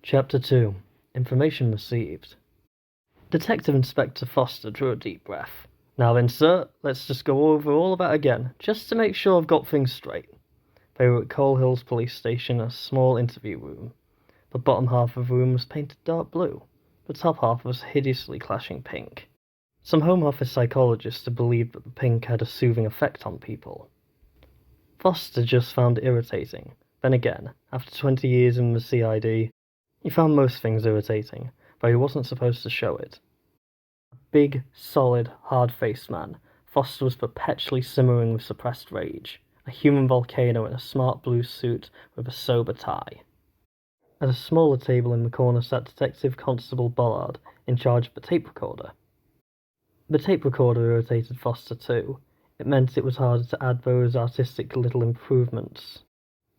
Chapter 2. Information received. Detective Inspector Foster drew a deep breath. Now then, sir, let's just go over all of that again, just to make sure I've got things straight. They were at Coal Hills Police Station, a small interview room. The bottom half of the room was painted dark blue. The top half was hideously clashing pink. Some Home Office psychologists had believed that the pink had a soothing effect on people. Foster just found it irritating. Then again, after 20 years in the CID, he found most things irritating, though he wasn't supposed to show it. A big, solid, hard-faced man, Foster was perpetually simmering with suppressed rage, a human volcano in a smart blue suit with a sober tie. At a smaller table in the corner sat Detective Constable Bollard, in charge of the tape recorder. The tape recorder irritated Foster too. It meant it was harder to add those artistic little improvements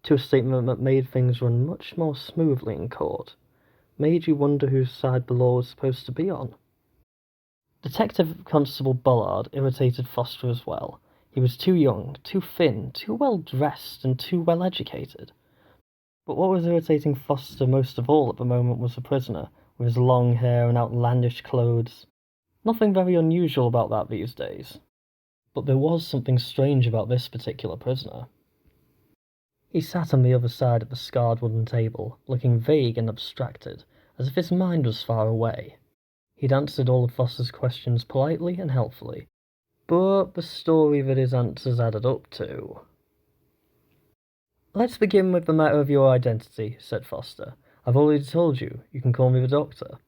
to a statement that made things run much more smoothly in court. Made you wonder whose side the law was supposed to be on. Detective Constable Bollard irritated Foster as well. He was too young, too thin, too well dressed, and too well educated. But what was irritating Foster most of all at the moment was the prisoner, with his long hair and outlandish clothes. Nothing very unusual about that these days. But there was something strange about this particular prisoner. He sat on the other side of the scarred wooden table, looking vague and abstracted, as if his mind was far away. He'd answered all of Foster's questions politely and helpfully, but the story that his answers added up to... "Let's begin with the matter of your identity," said Foster. "I've already told you. You can call me the doctor."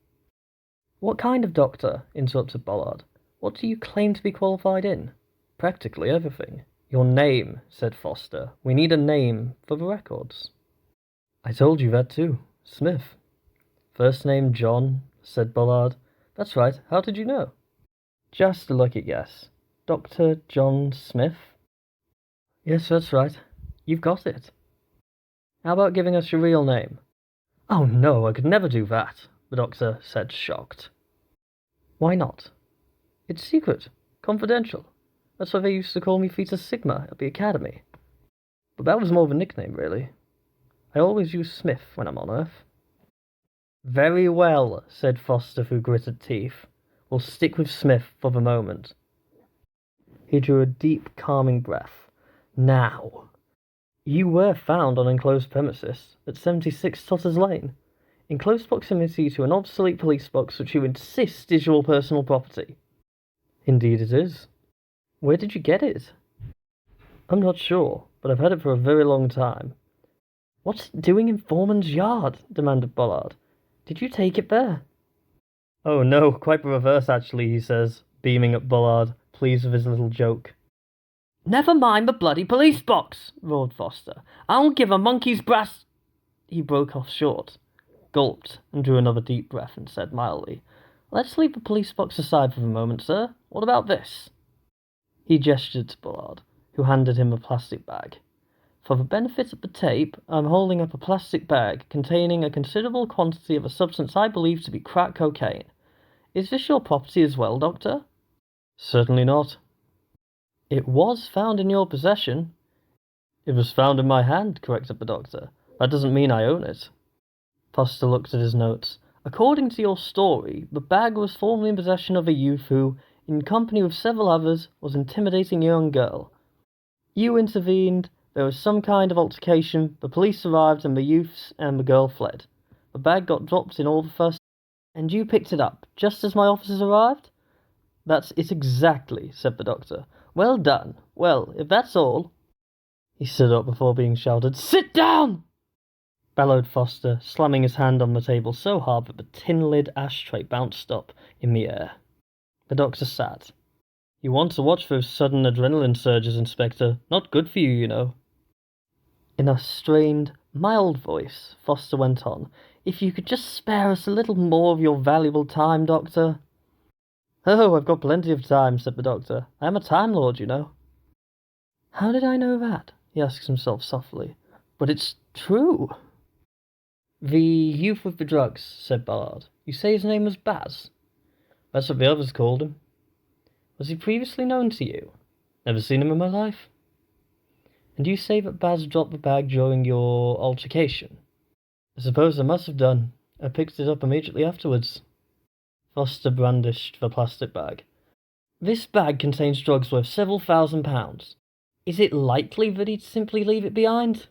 "What kind of doctor?" interrupted Bollard. "What do you claim to be qualified in?" "Practically everything." "Your name," said Foster. "We need a name for the records." "I told you that too. Smith." "First name John," said Bollard. "That's right. How did you know?" "Just a lucky guess. Dr. John Smith?" "Yes, that's right. You've got it." "How about giving us your real name?" "Oh no, I could never do that," the doctor said, shocked. "Why not?" "It's secret. Confidential. That's why they used to call me Theta Sigma at the academy. But that was more of a nickname, really. I always use Smith when I'm on Earth." "Very well," said Foster through gritted teeth. "We'll stick with Smith for the moment." He drew a deep, calming breath. "Now, you were found on enclosed premises at 76 Totters Lane, in close proximity to an obsolete police box which you insist is your personal property." "Indeed it is." "Where did you get it?" "I'm not sure, but I've had it for a very long time." "What's it doing in Foreman's yard?" demanded Bollard. "Did you take it there?" "Oh no, quite the reverse actually," he says, beaming at Bollard, pleased with his little joke. "Never mind the bloody police box!" roared Foster. "I'll give a monkey's brass—" He broke off short, gulped, and drew another deep breath and said mildly, "Let's leave the police box aside for the moment, sir. What about this?" He gestured to Bollard, who handed him a plastic bag. "For the benefit of the tape, I'm holding up a plastic bag containing a considerable quantity of a substance I believe to be crack cocaine. Is this your property as well, Doctor?" "Certainly not." "It was found in your possession." "It was found in my hand," corrected the doctor. "That doesn't mean I own it." Foster looked at his notes. "According to your story, the bag was formerly in possession of a youth who, in company with several others, was intimidating a young girl. You intervened, there was some kind of altercation, the police arrived, and the youth and the girl fled. The bag got dropped in all the fuss, and you picked it up, just as my officers arrived?" "That's it exactly," said the doctor. "Well done. Well, if that's all—" He stood up before being shouted, "Sit down!" bellowed Foster, slamming his hand on the table so hard that the tin-lid ashtray bounced up in the air. The doctor sat. "You want to watch those sudden adrenaline surges, Inspector. Not good for you, you know." In a strained, mild voice, Foster went on, "If you could just spare us a little more of your valuable time, Doctor." "Oh, I've got plenty of time," said the doctor. "I am a Time Lord, you know." "How did I know that?" he asked himself softly. "But it's true." "The youth with the drugs," said Ballard. "You say his name was Baz?" "That's what the others called him." "Was he previously known to you?" "Never seen him in my life." "And you say that Baz dropped the bag during your altercation?" "I suppose I must have done. I picked it up immediately afterwards. Foster brandished the plastic bag. This bag contains drugs worth several £1,000s. Is it likely that he'd simply leave it behind? It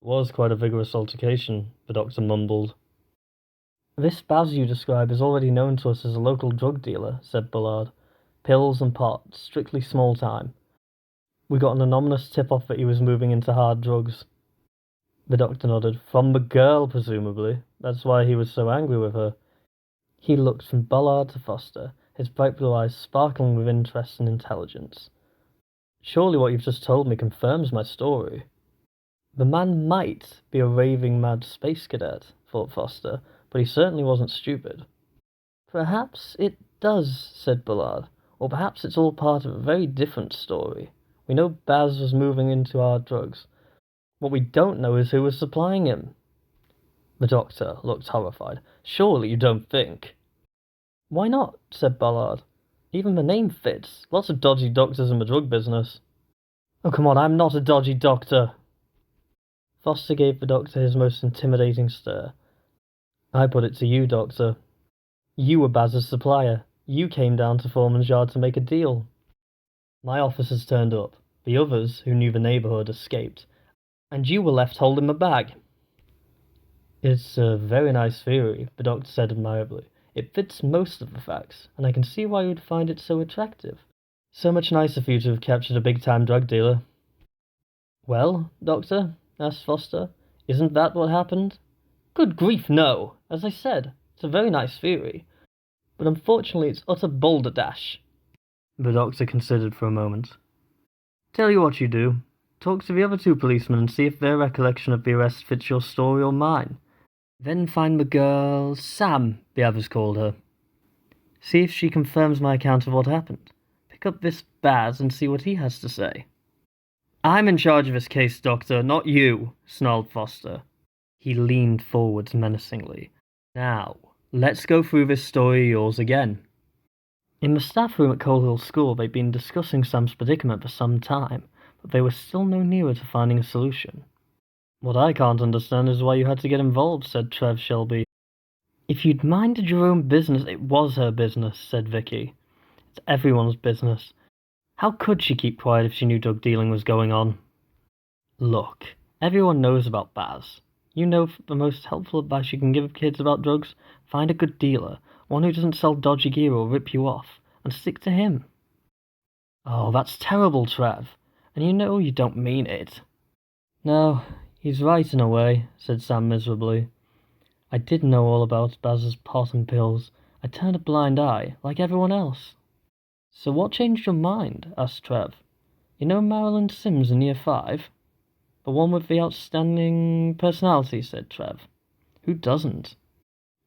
was quite a vigorous altercation, the doctor mumbled. This Baz you describe is already known to us as a local drug dealer, said Bullard. Pills and pot, strictly small time. We got an anonymous tip-off that he was moving into hard drugs. The doctor nodded. From the girl, presumably. That's why he was so angry with her. He looked from Bullard to Foster, his bright blue eyes sparkling with interest and intelligence. Surely what you've just told me confirms my story. The man might be a raving mad space cadet, thought Foster, but he certainly wasn't stupid. Perhaps it does, said Bullard, or perhaps it's all part of a very different story. We know Baz was moving into hard drugs. What we don't know is who was supplying him. The doctor looked horrified. Surely you don't think? Why not? Said Bullard. Even the name fits. Lots of dodgy doctors in the drug business. Oh, come on, I'm not a dodgy doctor. Foster gave the doctor his most intimidating stare. I put it to you, Doctor. You were Baz's supplier. You came down to Foreman's Yard to make a deal. My officers turned up. The others, who knew the neighborhood, escaped. And you were left holding the bag. It's a very nice theory, the doctor said admirably. It fits most of the facts, and I can see why you would find it so attractive. So much nicer for you to have captured a big-time drug dealer. Well, Doctor? Asked Foster. Isn't that what happened? Good grief, no! As I said, it's a very nice theory. But unfortunately it's utter balderdash. The doctor considered for a moment. Tell you what you do. Talk to the other two policemen and see if their recollection of the arrest fits your story or mine. Then find the girl, Sam, the others called her. See if she confirms my account of what happened. Pick up this Baz and see what he has to say. I'm in charge of this case, Doctor, not you, snarled Foster. He leaned forwards menacingly. Now, let's go through this story of yours again. In the staff room at Coal Hill School, they'd been discussing Sam's predicament for some time, but they were still no nearer to finding a solution. What I can't understand is why you had to get involved, said Trev Shelby. If you'd minded your own business, it was her business, said Vicky. It's everyone's business. How could she keep quiet if she knew drug dealing was going on? Look, everyone knows about Baz. You know the most helpful advice you can give kids about drugs? Find a good dealer, one who doesn't sell dodgy gear or rip you off, and stick to him. Oh, that's terrible, Trev. And you know you don't mean it. No, he's right in a way, said Sam miserably. I did know all about Baz's pot and pills. I turned a blind eye, like everyone else. So what changed your mind? Asked Trev. You know Marilyn Sims in Year 5? The one with the outstanding personality, said Trev. Who doesn't?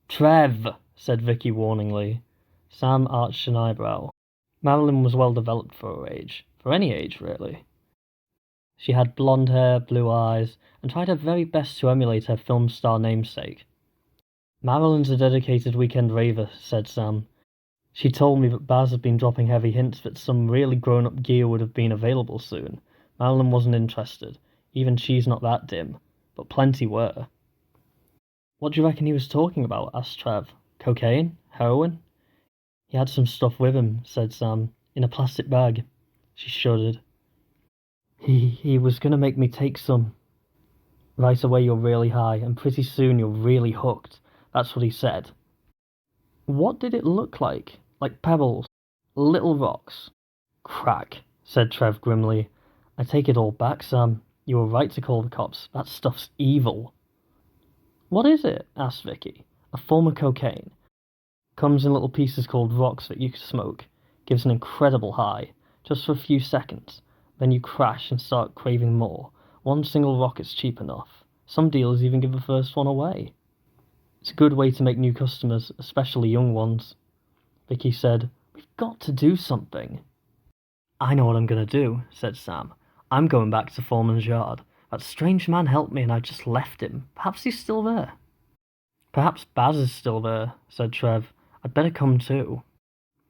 Trev, said Vicky warningly. Sam arched an eyebrow. Marilyn was well developed for her age. For any age, really. She had blonde hair, blue eyes, and tried her very best to emulate her film star namesake. Marilyn's a dedicated weekend raver, said Sam. She told me that Baz had been dropping heavy hints that some really grown-up gear would have been available soon. Marilyn wasn't interested. Even she's not that dim. But plenty were. What do you reckon he was talking about? Asked Trev. Cocaine? Heroin? He had some stuff with him, said Sam. In a plastic bag. She shuddered. He was going to make me take some. Right away you're really high, and pretty soon you're really hooked. That's what he said. What did it look like? Like pebbles? Little rocks? Crack, said Trev grimly. I take it all back, Sam. You were right to call the cops. That stuff's evil. What is it? Asked Vicky. A form of cocaine. Comes in little pieces called rocks that you can smoke. Gives an incredible high. Just for a few seconds. Then you crash and start craving more. One single rock is cheap enough. Some dealers even give the first one away. It's a good way to make new customers, especially young ones. Vicky said, We've got to do something. I know what I'm going to do, said Sam. I'm going back to Foreman's Yard. That strange man helped me and I just left him. Perhaps he's still there. Perhaps Baz is still there, said Trev. I'd better come too.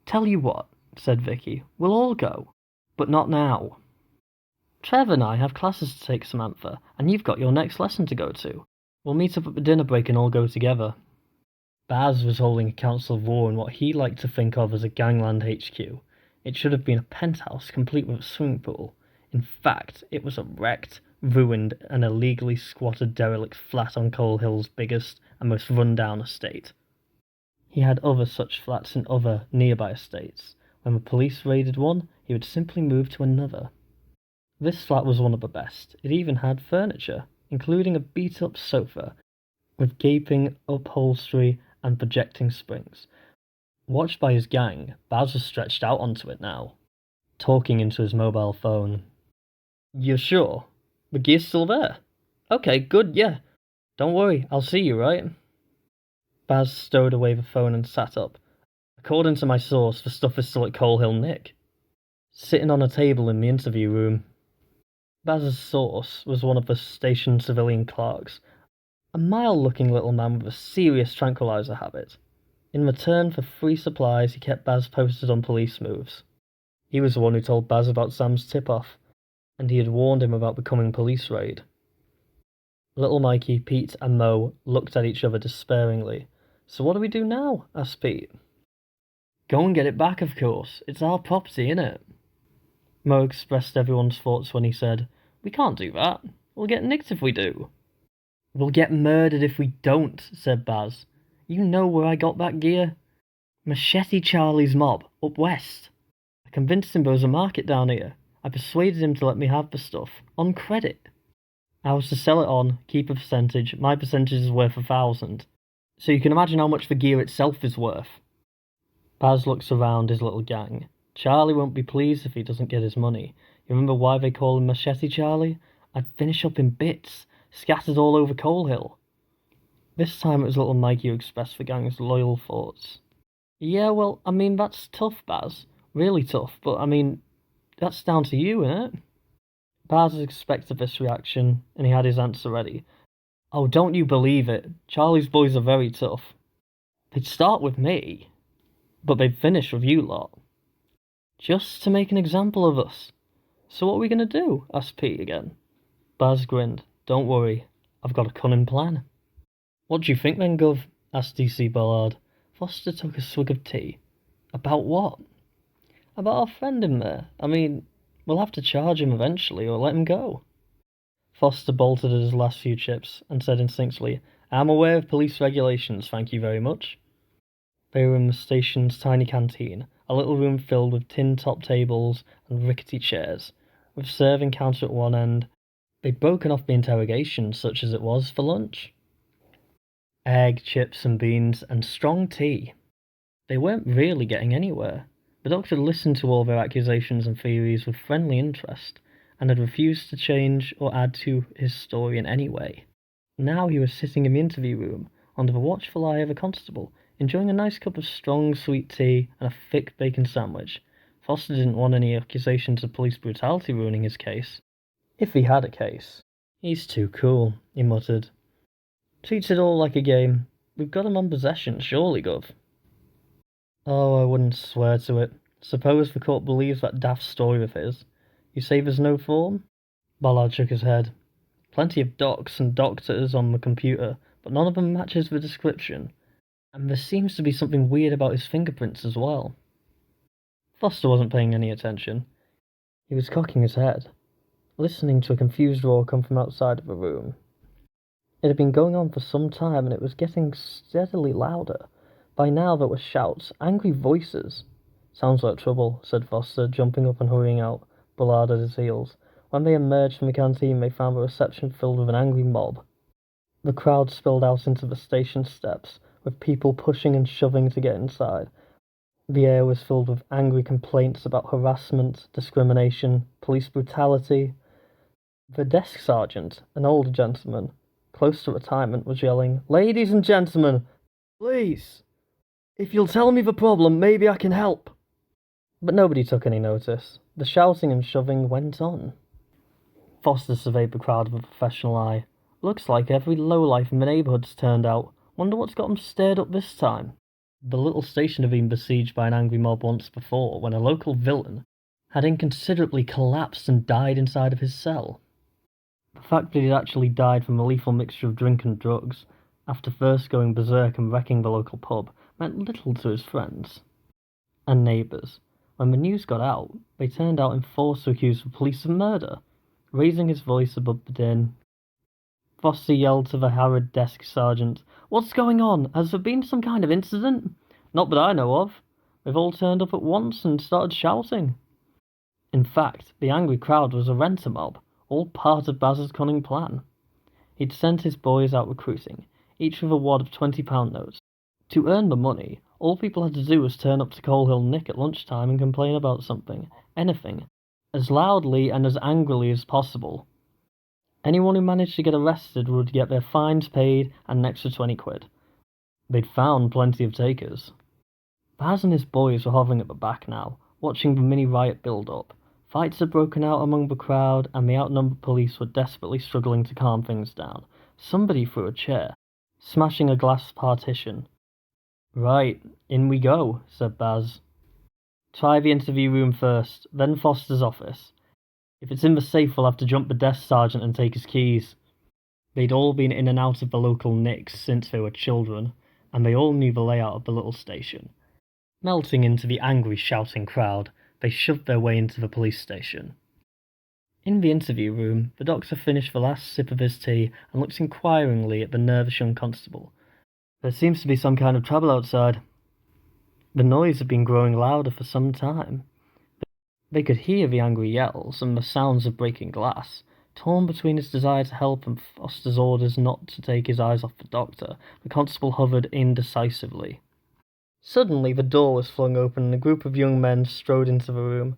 Tell you what, said Vicky. We'll all go. But not now. Trev and I have classes to take, Samantha, and you've got your next lesson to go to. We'll meet up at the dinner break and all go together. Baz was holding a council of war in what he liked to think of as a gangland HQ. It should have been a penthouse complete with a swimming pool. In fact, it was a wrecked, ruined, and illegally squatted derelict flat on Coal Hill's biggest and most run-down estate. He had other such flats in other nearby estates. When the police raided one, he would simply move to another. This flat was one of the best. It even had furniture, including a beat-up sofa with gaping upholstery and projecting springs. Watched by his gang, Baz was stretched out onto it now, talking into his mobile phone. "You're sure? The gear's still there? Okay, good, yeah. Don't worry, I'll see you, right?" Baz stowed away the phone and sat up. "According to my source, the stuff is still at Coal Hill Nick, sitting on a table in the interview room." Baz's source was one of the station civilian clerks, a mild-looking little man with a serious tranquilizer habit. In return for free supplies, he kept Baz posted on police moves. He was the one who told Baz about Sam's tip-off, and he had warned him about the coming police raid. Little Mikey, Pete, and Mo looked at each other despairingly. "So what do we do now?" asked Pete. "Go and get it back, of course. It's our property, innit?" Mo expressed everyone's thoughts when he said, "We can't do that. We'll get nicked if we do." "We'll get murdered if we don't," said Baz. "You know where I got that gear? Machete Charlie's mob, up west. I convinced him there was a market down here. I persuaded him to let me have the stuff, on credit. I was to sell it on, keep a percentage. My percentage is worth 1,000. So you can imagine how much the gear itself is worth." Baz looks around his little gang. Charlie won't be pleased if he doesn't get his money. You remember why they call him Machete Charlie? I'd finish up in bits, scattered all over Coal Hill. This time it was little Mikey who expressed the gang's loyal thoughts. "Yeah, well, I mean, that's tough, Baz. Really tough, but I mean, that's down to you, innit?" Baz expected this reaction, and he had his answer ready. "Oh, don't you believe it. Charlie's boys are very tough. They'd start with me, but they'd finish with you lot. Just to make an example of us. So what are we going to do?" asked Pete again. Baz grinned. "Don't worry, I've got a cunning plan." "What do you think then, Gov?" asked DC Ballard. Foster took a swig of tea. "About what?" "About our friend in there. I mean, we'll have to charge him eventually or let him go." Foster bolted at his last few chips and said instinctively, "I'm aware of police regulations, thank you very much." They were in the station's tiny canteen, a little room filled with tin-top tables and rickety chairs, with a serving counter at one end. They'd broken off the interrogation, such as it was, for lunch. Egg, chips and beans, and strong tea. They weren't really getting anywhere. The doctor listened to all their accusations and theories with friendly interest, and had refused to change or add to his story in any way. Now he was sitting in the interview room, under the watchful eye of a constable, enjoying a nice cup of strong, sweet tea and a thick bacon sandwich. Foster didn't want any accusations of police brutality ruining his case. If he had a case. "He's too cool," he muttered. "Treats it all like a game. We've got him on possession, surely, Gov." "Oh, I wouldn't swear to it. Suppose the court believes that daft story of his. You say there's no form?" Ballard shook his head. "Plenty of docs and doctors on the computer, but none of them matches the description. And there seems to be something weird about his fingerprints as well." Foster wasn't paying any attention. He was cocking his head, listening to a confused roar come from outside of the room. It had been going on for some time, and it was getting steadily louder. By now there were shouts, angry voices. "Sounds like trouble," said Foster, jumping up and hurrying out, Bullard at his heels. When they emerged from the canteen, they found the reception filled with an angry mob. The crowd spilled out into the station steps, with people pushing and shoving to get inside. The air was filled with angry complaints about harassment, discrimination, police brutality. The desk sergeant, an older gentleman, close to retirement, was yelling, "Ladies and gentlemen, please, if you'll tell me the problem, maybe I can help." But nobody took any notice. The shouting and shoving went on. Foster surveyed the crowd with a professional eye. "Looks like every lowlife in the neighbourhood's turned out. Wonder what's got 'em stirred up this time." The little station had been besieged by an angry mob once before, when a local villain had inconsiderately collapsed and died inside of his cell. The fact that he'd actually died from a lethal mixture of drink and drugs, after first going berserk and wrecking the local pub, meant little to his friends and neighbours. When the news got out, they turned out in force to accuse the police of murder. Raising his voice above the din, Foster yelled to the harried desk sergeant, "What's going on? Has there been some kind of incident?" "Not that I know of." They've all turned up at once and started shouting. In fact, the angry crowd was a renter mob, all part of Baz's cunning plan. He'd sent his boys out recruiting, each with a wad of £20 notes. To earn the money, all people had to do was turn up to Coal Hill Nick at lunchtime and complain about something, anything, as loudly and as angrily as possible. Anyone who managed to get arrested would get their fines paid and an extra 20 quid. They'd found plenty of takers. Baz and his boys were hovering at the back now, watching the mini-riot build up. Fights had broken out among the crowd, and the outnumbered police were desperately struggling to calm things down. Somebody threw a chair, smashing a glass partition. "Right, in we go," said Baz. "Try the interview room first, then Foster's office. If it's in the safe, we'll have to jump the desk sergeant and take his keys." They'd all been in and out of the local Nicks since they were children, and they all knew the layout of the little station. Melting into the angry, shouting crowd, they shoved their way into the police station. In the interview room, the doctor finished the last sip of his tea and looked inquiringly at the nervous young constable. "There seems to be some kind of trouble outside." The noise had been growing louder for some time. They could hear the angry yells and the sounds of breaking glass. Torn between his desire to help and Foster's orders not to take his eyes off the doctor, the constable hovered indecisively. Suddenly the door was flung open and a group of young men strode into the room.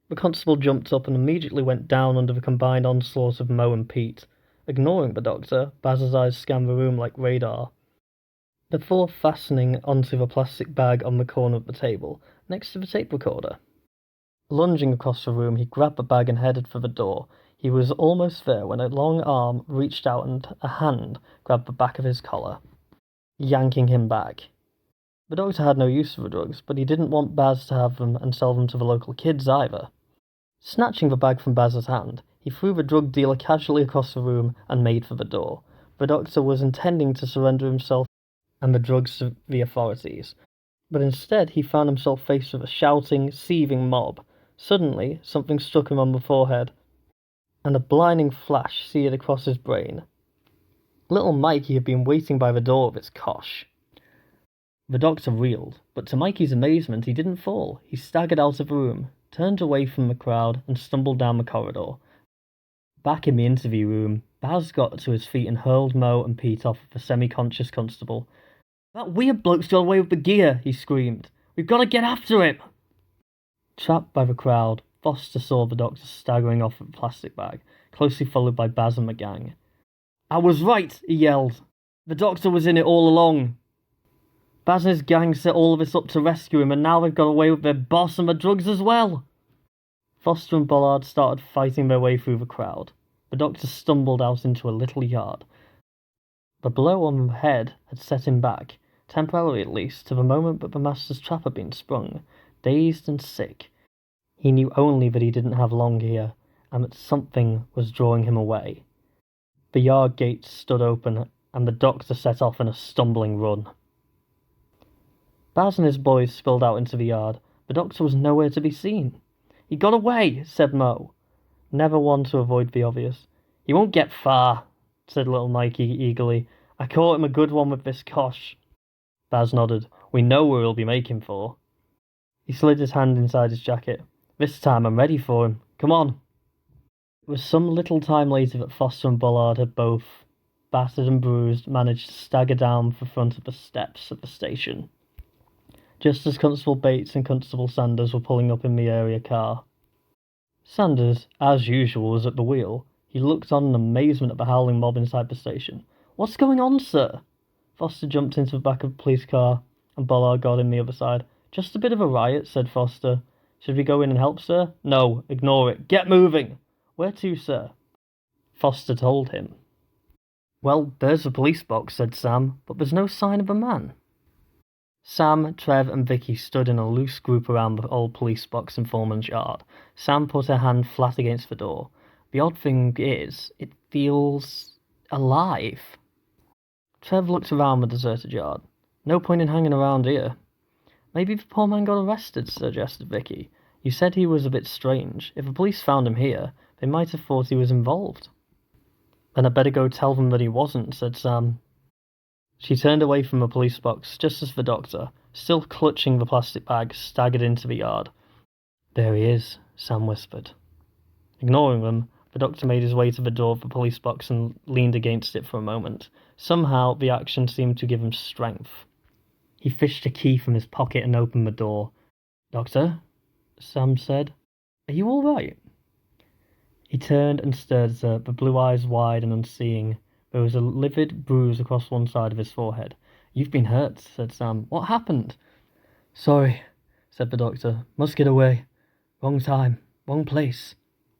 The constable jumped up and immediately went down under the combined onslaught of Mo and Pete. Ignoring the doctor, Baz's eyes scanned the room like radar. Before fastening onto the plastic bag on the corner of the table, next to the tape recorder. Lunging across the room, he grabbed the bag and headed for the door. He was almost there when a long arm reached out and a hand grabbed the back of his collar, yanking him back. The doctor had no use for the drugs, but he didn't want Baz to have them and sell them to the local kids either. Snatching the bag from Baz's hand, he threw the drug dealer casually across the room and made for the door. The doctor was intending to surrender himself and the drugs to the authorities, but instead he found himself faced with a shouting, seething mob. Suddenly, something struck him on the forehead, and a blinding flash seared across his brain. Little Mikey had been waiting by the door of his cosh. The doctor reeled, but to Mikey's amazement he didn't fall. He staggered out of the room, turned away from the crowd, and stumbled down the corridor. Back in the interview room, Baz got to his feet and hurled Mo and Pete off of the semi-conscious constable. "That weird bloke's got away with the gear," he screamed. "We've got to get after him!" Trapped by the crowd, Foster saw the doctor staggering off with a plastic bag, closely followed by Baz and the gang. "I was right," he yelled. "The doctor was in it all along. Baz and his gang set all of us up to rescue him, and now they've got away with their boss and the drugs as well." Foster and Bollard started fighting their way through the crowd. The doctor stumbled out into a little yard. The blow on the head had set him back, temporarily at least, to the moment that the master's trap had been sprung. Dazed and sick, he knew only that he didn't have long here, and that something was drawing him away. The yard gates stood open, and the doctor set off in a stumbling run. Baz and his boys spilled out into the yard. The doctor was nowhere to be seen. "He got away," said Mo, never one to avoid the obvious. "He won't get far," said little Mikey eagerly. "I caught him a good one with this cosh." Baz nodded. "We know where he'll be making for." He slid his hand inside his jacket. "This time I'm ready for him. Come on." It was some little time later that Foster and Bollard had both, battered and bruised, managed to stagger down the front of the steps of the station, just as Constable Bates and Constable Sanders were pulling up in the area car. Sanders, as usual, was at the wheel. He looked on in amazement at the howling mob inside the station. "What's going on, sir?" Foster jumped into the back of the police car, and Bollard got in the other side. "Just a bit of a riot," said Foster. "Should we go in and help, sir?" "No, ignore it. Get moving." "Where to, sir?" Foster told him. "Well, there's the police box," said Sam, "but there's no sign of a man." Sam, Trev, and Vicky stood in a loose group around the old police box in Foreman's yard. Sam put her hand flat against the door. "The odd thing is, it feels alive." Trev looked around the deserted yard. No point in hanging around here. Maybe the poor man got arrested, suggested Vicky. You said he was a bit strange. If the police found him here, they might have thought he was involved. Then I'd better go tell them that he wasn't, said Sam. She turned away from the police box just as the doctor, still clutching the plastic bag, staggered into the yard. There he is, Sam whispered. Ignoring them, the doctor made his way to the door of the police box and leaned against it for a moment. Somehow, the action seemed to give him strength. He fished a key from his pocket and opened the door. Doctor, Sam said, are you all right? He turned and stared at her, the blue eyes wide and unseeing. There was a livid bruise across one side of his forehead. You've been hurt, said Sam. What happened? Sorry, said the doctor. Must get away. Wrong time. Wrong place.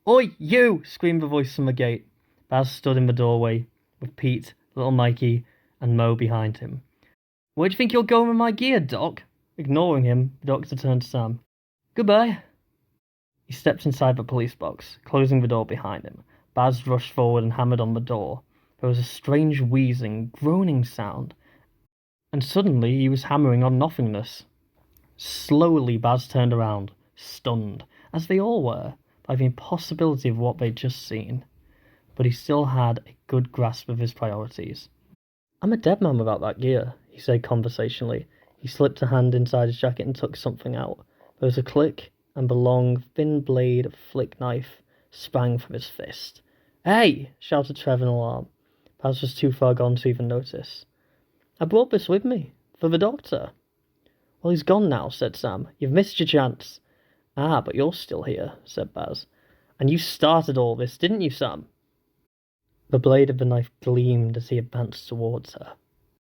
Oi, you! Screamed the voice from the gate. Baz stood in the doorway, with Pete, little Mikey, and Mo behind him. Where do you think you're going with my gear, Doc? Ignoring him, the doctor turned to Sam. Goodbye. He stepped inside the police box, closing the door behind him. Baz rushed forward and hammered on the door. There was a strange wheezing, groaning sound, and suddenly he was hammering on nothingness. Slowly Baz turned around, stunned, as they all were, by the impossibility of what they'd just seen. But he still had a good grasp of his priorities. I'm a dead man without that gear, he said conversationally. He slipped a hand inside his jacket and took something out. There was a click, and the long, thin blade of flick knife sprang from his fist. Hey! Shouted Trev in alarm. Baz was too far gone to even notice. I brought this with me, for the doctor. Well, he's gone now, said Sam. You've missed your chance. Ah, but you're still here, said Baz. And you started all this, didn't you, Sam? The blade of the knife gleamed as he advanced towards her.